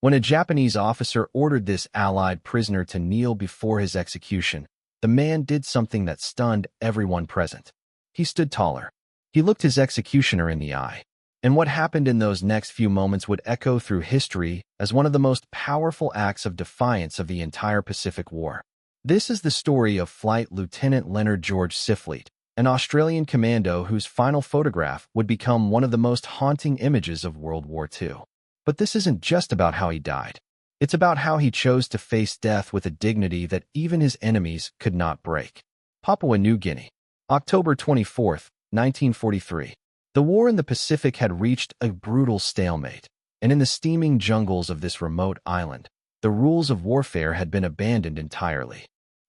When a Japanese officer ordered this Allied prisoner to kneel before his execution, the man did something that stunned everyone present. He stood taller. He looked his executioner in the eye. And what happened in those next few moments would echo through history as one of the most powerful acts of defiance of the entire Pacific War. This is the story of Flight Lieutenant Leonard George Siffleet, an Australian commando whose final photograph would become one of the most haunting images of World War II. But this isn't just about how he died. It's about how he chose to face death with a dignity that even his enemies could not break. Papua New Guinea, October 24, 1943. The war in the Pacific had reached a brutal stalemate, and in the steaming jungles of this remote island, the rules of warfare had been abandoned entirely.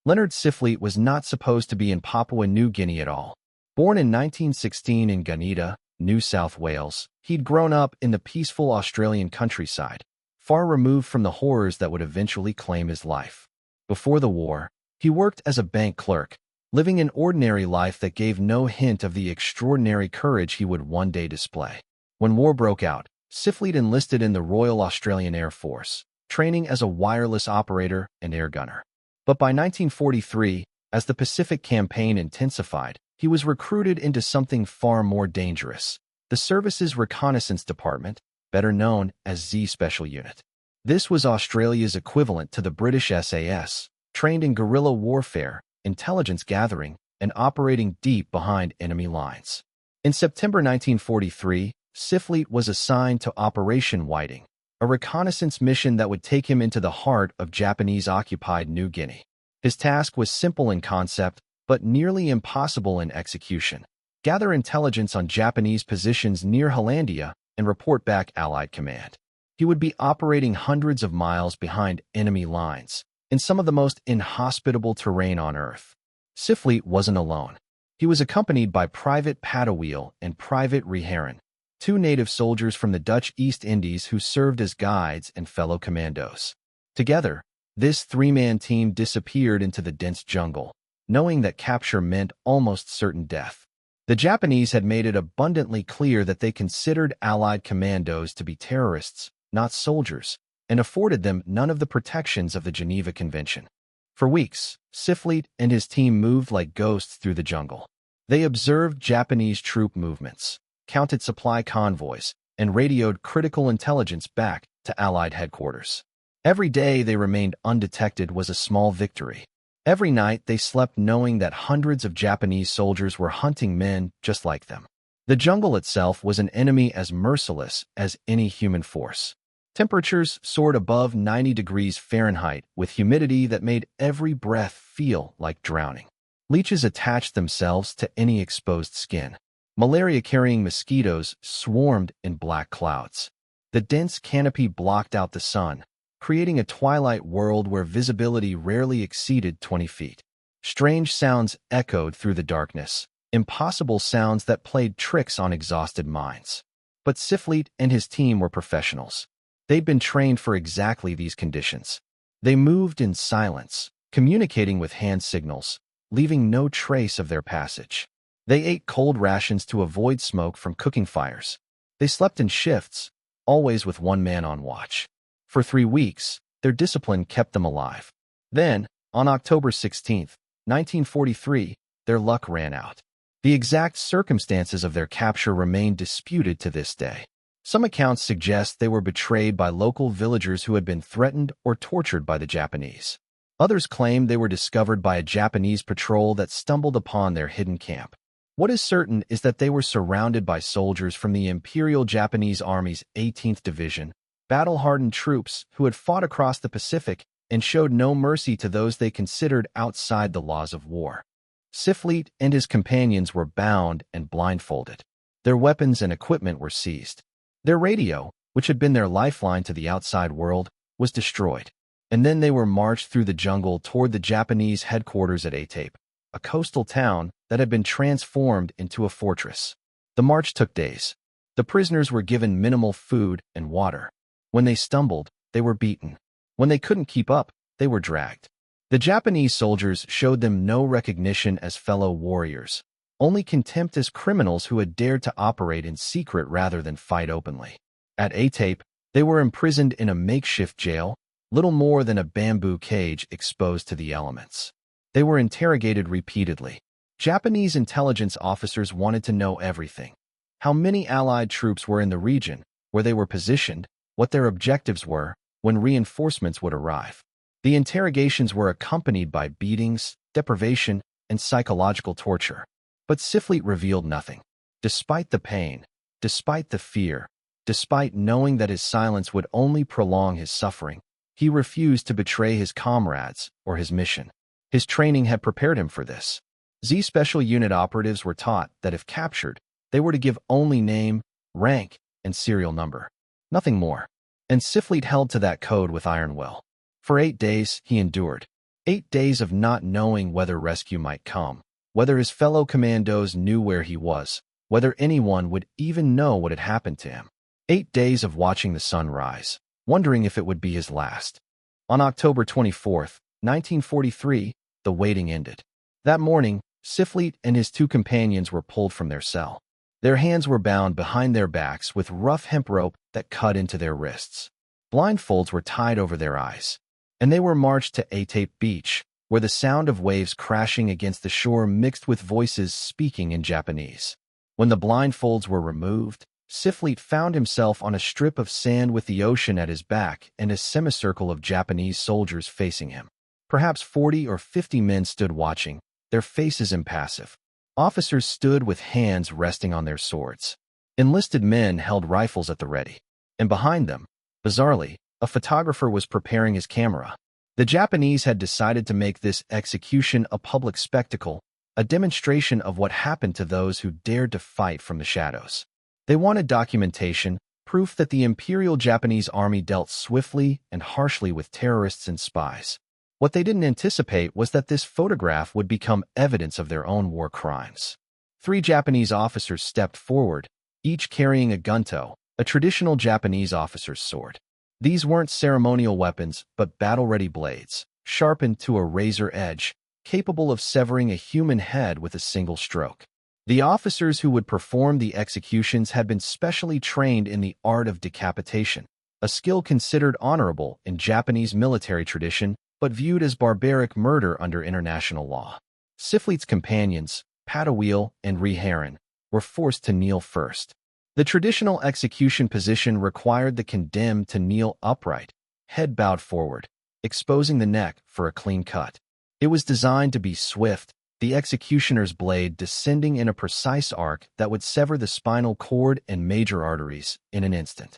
Leonard Siffleet was not supposed to be in Papua New Guinea at all. Born in 1916 in Gunnedah, New South Wales, he'd grown up in the peaceful Australian countryside, far removed from the horrors that would eventually claim his life. Before the war, he worked as a bank clerk, living an ordinary life that gave no hint of the extraordinary courage he would one day display. When war broke out, Siffleet enlisted in the Royal Australian Air Force, training as a wireless operator and air gunner. But by 1943, as the Pacific Campaign intensified, he was recruited into something far more dangerous, the service's reconnaissance department, better known as Z Special Unit. This was Australia's equivalent to the British SAS, trained in guerrilla warfare, intelligence gathering, and operating deep behind enemy lines. In September 1943, Siffleet was assigned to Operation Whiting, a reconnaissance mission that would take him into the heart of Japanese-occupied New Guinea. His task was simple in concept, but nearly impossible in execution. Gather intelligence on Japanese positions near Hollandia and report back Allied command. He would be operating hundreds of miles behind enemy lines, in some of the most inhospitable terrain on Earth. Siffleet wasn't alone. He was accompanied by Private Padawil and Private Reheron, two native soldiers from the Dutch East Indies who served as guides and fellow commandos. Together, this three-man team disappeared into the dense jungle, knowing that capture meant almost certain death. The Japanese had made it abundantly clear that they considered Allied commandos to be terrorists, not soldiers, and afforded them none of the protections of the Geneva Convention. For weeks, Siffleet and his team moved like ghosts through the jungle. They observed Japanese troop movements, counted supply convoys, and radioed critical intelligence back to Allied headquarters. Every day they remained undetected was a small victory. Every night they slept knowing that hundreds of Japanese soldiers were hunting men just like them. The jungle itself was an enemy as merciless as any human force. Temperatures soared above 90 degrees Fahrenheit with humidity that made every breath feel like drowning. Leeches attached themselves to any exposed skin. Malaria-carrying mosquitoes swarmed in black clouds. The dense canopy blocked out the sun, creating a twilight world where visibility rarely exceeded 20 feet. Strange sounds echoed through the darkness, impossible sounds that played tricks on exhausted minds. But Siffleet and his team were professionals. They'd been trained for exactly these conditions. They moved in silence, communicating with hand signals, leaving no trace of their passage. They ate cold rations to avoid smoke from cooking fires. They slept in shifts, always with one man on watch. For 3 weeks, their discipline kept them alive. Then, on October 16, 1943, their luck ran out. The exact circumstances of their capture remain disputed to this day. Some accounts suggest they were betrayed by local villagers who had been threatened or tortured by the Japanese. Others claim they were discovered by a Japanese patrol that stumbled upon their hidden camp. What is certain is that they were surrounded by soldiers from the Imperial Japanese Army's 18th Division, battle-hardened troops who had fought across the Pacific and showed no mercy to those they considered outside the laws of war. Siffleet and his companions were bound and blindfolded. Their weapons and equipment were seized. Their radio, which had been their lifeline to the outside world, was destroyed. And then they were marched through the jungle toward the Japanese headquarters at Atape, a coastal town that had been transformed into a fortress. The march took days. The prisoners were given minimal food and water. When they stumbled, they were beaten. When they couldn't keep up, they were dragged. The Japanese soldiers showed them no recognition as fellow warriors, only contempt as criminals who had dared to operate in secret rather than fight openly. At Atape, They were imprisoned in a makeshift jail, little more than a bamboo cage exposed to the elements. They were interrogated repeatedly. Japanese intelligence officers wanted to know everything. How many Allied troops were in the region, where they were positioned, what their objectives were, when reinforcements would arrive. The interrogations were accompanied by beatings, deprivation, and psychological torture. But Siffleet revealed nothing. Despite the pain, despite the fear, despite knowing that his silence would only prolong his suffering, he refused to betray his comrades or his mission. His training had prepared him for this. Z Special Unit operatives were taught that if captured, they were to give only name, rank, and serial number. Nothing more. And Siffleet held to that code with iron will. For 8 days, he endured. 8 days of not knowing whether rescue might come, whether his fellow commandos knew where he was, whether anyone would even know what had happened to him. 8 days of watching the sun rise, wondering if it would be his last. On October 24, 1943, the waiting ended. That morning, Siffleet and his 2 companions were pulled from their cell. Their hands were bound behind their backs with rough hemp rope that cut into their wrists. Blindfolds were tied over their eyes, and they were marched to Atape Beach, where the sound of waves crashing against the shore mixed with voices speaking in Japanese. When the blindfolds were removed, Siffleet found himself on a strip of sand with the ocean at his back and a semicircle of Japanese soldiers facing him. Perhaps 40 or 50 men stood watching, their faces impassive. Officers stood with hands resting on their swords. Enlisted men held rifles at the ready. And behind them, bizarrely, a photographer was preparing his camera. The Japanese had decided to make this execution a public spectacle, a demonstration of what happened to those who dared to fight from the shadows. They wanted documentation, proof that the Imperial Japanese Army dealt swiftly and harshly with terrorists and spies. What they didn't anticipate was that this photograph would become evidence of their own war crimes. 3 Japanese officers stepped forward, each carrying a gunto, a traditional Japanese officer's sword. These weren't ceremonial weapons, but battle-ready blades, sharpened to a razor edge, capable of severing a human head with a single stroke. The officers who would perform the executions had been specially trained in the art of decapitation, a skill considered honorable in Japanese military tradition, but viewed as barbaric murder under international law. Siffleet's companions, Patawil and Reharan, were forced to kneel first. The traditional execution position required the condemned to kneel upright, head bowed forward, exposing the neck for a clean cut. It was designed to be swift, the executioner's blade descending in a precise arc that would sever the spinal cord and major arteries in an instant.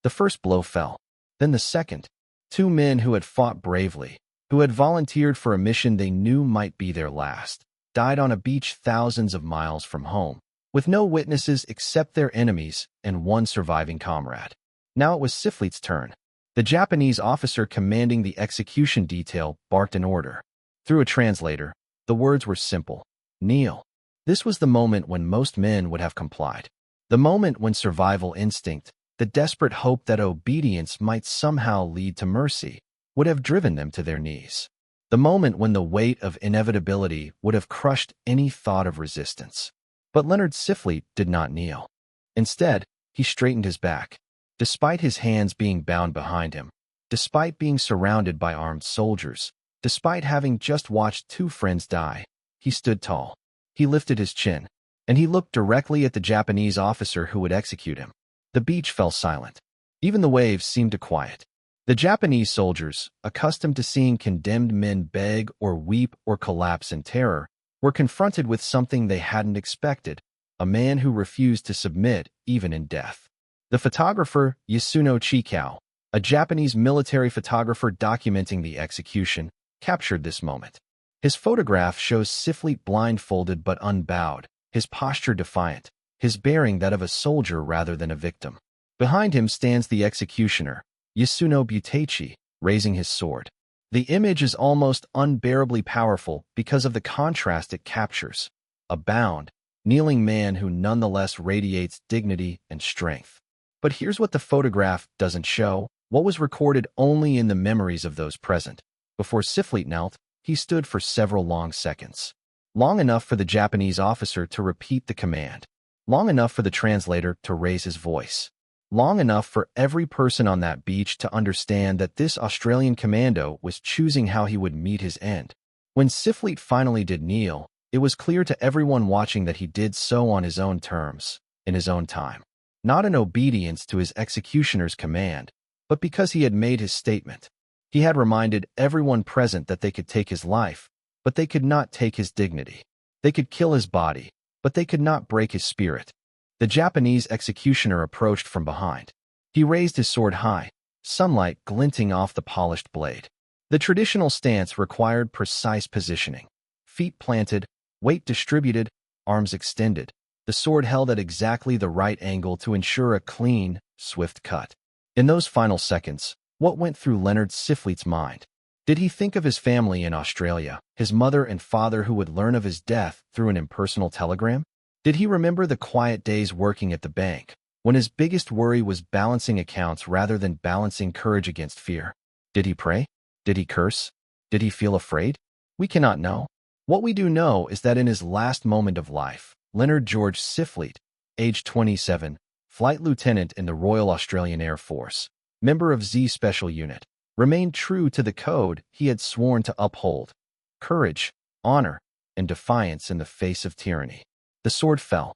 The first blow fell. Then the second. 2 men who had fought bravely, who had volunteered for a mission they knew might be their last, died on a beach thousands of miles from home, with no witnesses except their enemies and 1 surviving comrade. Now it was Siffleet's turn. The Japanese officer commanding the execution detail barked an order. Through a translator, the words were simple: kneel. This was the moment when most men would have complied. The moment when survival instinct, the desperate hope that obedience might somehow lead to mercy, would have driven them to their knees. The moment when the weight of inevitability would have crushed any thought of resistance. But Leonard Siffleet did not kneel. Instead, he straightened his back. Despite his hands being bound behind him, despite being surrounded by armed soldiers, despite having just watched 2 friends die, he stood tall. He lifted his chin, and he looked directly at the Japanese officer who would execute him. The beach fell silent. Even the waves seemed to quiet. The Japanese soldiers, accustomed to seeing condemned men beg or weep or collapse in terror, were confronted with something they hadn't expected: a man who refused to submit even in death. The photographer, Yasuno Chikao, a Japanese military photographer documenting the execution, captured this moment. His photograph shows Siffleet blindfolded but unbowed, his posture defiant, his bearing that of a soldier rather than a victim. Behind him stands the executioner, Yasuno Buteichi, raising his sword. The image is almost unbearably powerful because of the contrast it captures: a bound, kneeling man who nonetheless radiates dignity and strength. But here's what the photograph doesn't show, what was recorded only in the memories of those present. Before Siffleet knelt, he stood for several long seconds. Long enough for the Japanese officer to repeat the command. Long enough for the translator to raise his voice. long enough for every person on that beach to understand that this Australian commando was choosing how he would meet his end. When Siffleet finally did kneel, it was clear to everyone watching that he did so on his own terms, in his own time. Not in obedience to his executioner's command, but because he had made his statement. He had reminded everyone present that they could take his life, but they could not take his dignity. They could kill his body, but they could not break his spirit. The Japanese executioner approached from behind. He raised his sword high, sunlight glinting off the polished blade. The traditional stance required precise positioning. Feet planted, weight distributed, arms extended. The sword held at exactly the right angle to ensure a clean, swift cut. In those final seconds, what went through Leonard Siffleet's mind? Did he think of his family in Australia, his mother and father who would learn of his death through an impersonal telegram? Did he remember the quiet days working at the bank, when his biggest worry was balancing accounts rather than balancing courage against fear? Did he pray? Did he curse? Did he feel afraid? We cannot know. What we do know is that in his last moment of life, Leonard George Siffleet, age 27, flight lieutenant in the Royal Australian Air Force, member of Z Special Unit, remained true to the code he had sworn to uphold: courage, honor, and defiance in the face of tyranny. The sword fell.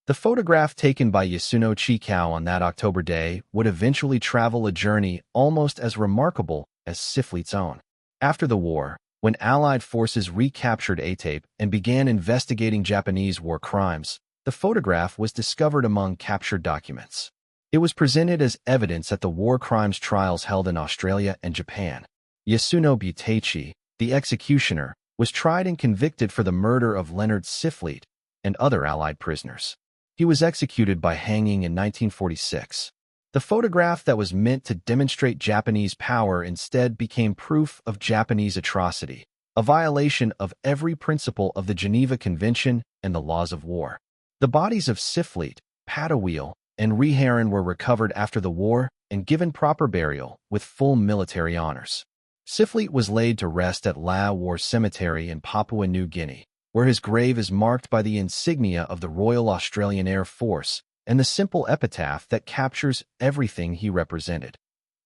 The photograph taken by Yasuno Chikau on that October day would eventually travel a journey almost as remarkable as Siffleet's own. After the war, when Allied forces recaptured Atape and began investigating Japanese war crimes, the photograph was discovered among captured documents. It was presented as evidence at the war crimes trials held in Australia and Japan. Yasuno Buteichi, the executioner, was tried and convicted for the murder of Leonard Siffleet and other Allied prisoners. He was executed by hanging in 1946. The photograph that was meant to demonstrate Japanese power instead became proof of Japanese atrocity, a violation of every principle of the Geneva Convention and the laws of war. The bodies of Siffleet, Papua, and Reharan were recovered after the war and given proper burial with full military honors. Siffleet was laid to rest at La War Cemetery in Papua New Guinea, where his grave is marked by the insignia of the Royal Australian Air Force and the simple epitaph that captures everything he represented.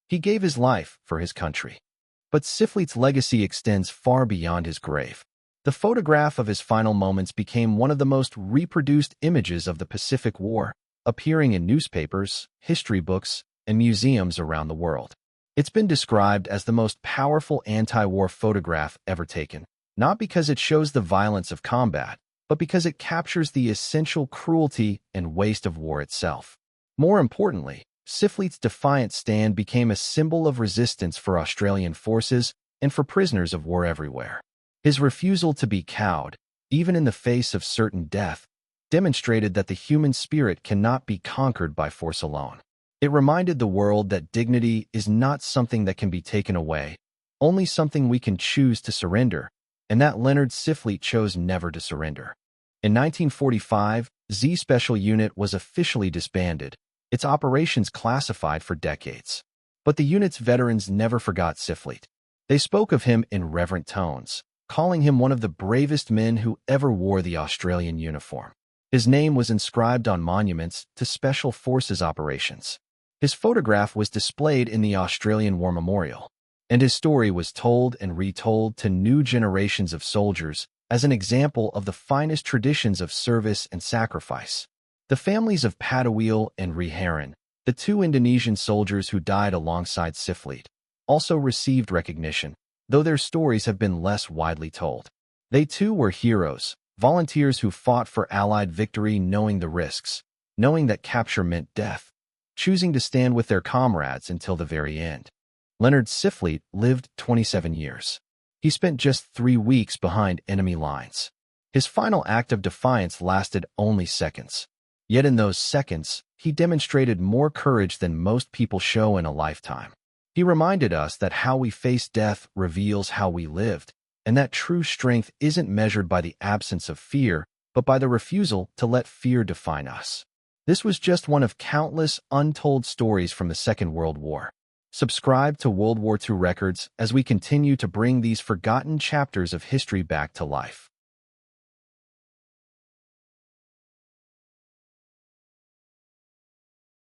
He gave his life for his country. But Siffleet's legacy extends far beyond his grave. The photograph of his final moments became one of the most reproduced images of the Pacific War, appearing in newspapers, history books, and museums around the world. It's been described as the most powerful anti-war photograph ever taken, not because it shows the violence of combat, but because it captures the essential cruelty and waste of war itself. More importantly, Siffleet's defiant stand became a symbol of resistance for Australian forces and for prisoners of war everywhere. His refusal to be cowed, even in the face of certain death, demonstrated that the human spirit cannot be conquered by force alone. It reminded the world that dignity is not something that can be taken away, only something we can choose to surrender, and that Leonard Siffleet chose never to surrender. In 1945, Z Special Unit was officially disbanded, its operations classified for decades. But the unit's veterans never forgot Siffleet. They spoke of him in reverent tones, calling him one of the bravest men who ever wore the Australian uniform. His name was inscribed on monuments to Special Forces operations. His photograph was displayed in the Australian War Memorial, and his story was told and retold to new generations of soldiers as an example of the finest traditions of service and sacrifice. The families of Papua and Reharan, the two Indonesian soldiers who died alongside Siffleet, also received recognition, though their stories have been less widely told. They too were heroes, volunteers who fought for Allied victory knowing the risks, knowing that capture meant death, choosing to stand with their comrades until the very end. Leonard Siffleet lived 27 years. He spent just 3 weeks behind enemy lines. His final act of defiance lasted only seconds. Yet in those seconds, he demonstrated more courage than most people show in a lifetime. He reminded us that how we face death reveals how we lived, and that true strength isn't measured by the absence of fear, but by the refusal to let fear define us. This was just one of countless untold stories from the Second World War. Subscribe to World War II Records as we continue to bring these forgotten chapters of history back to life.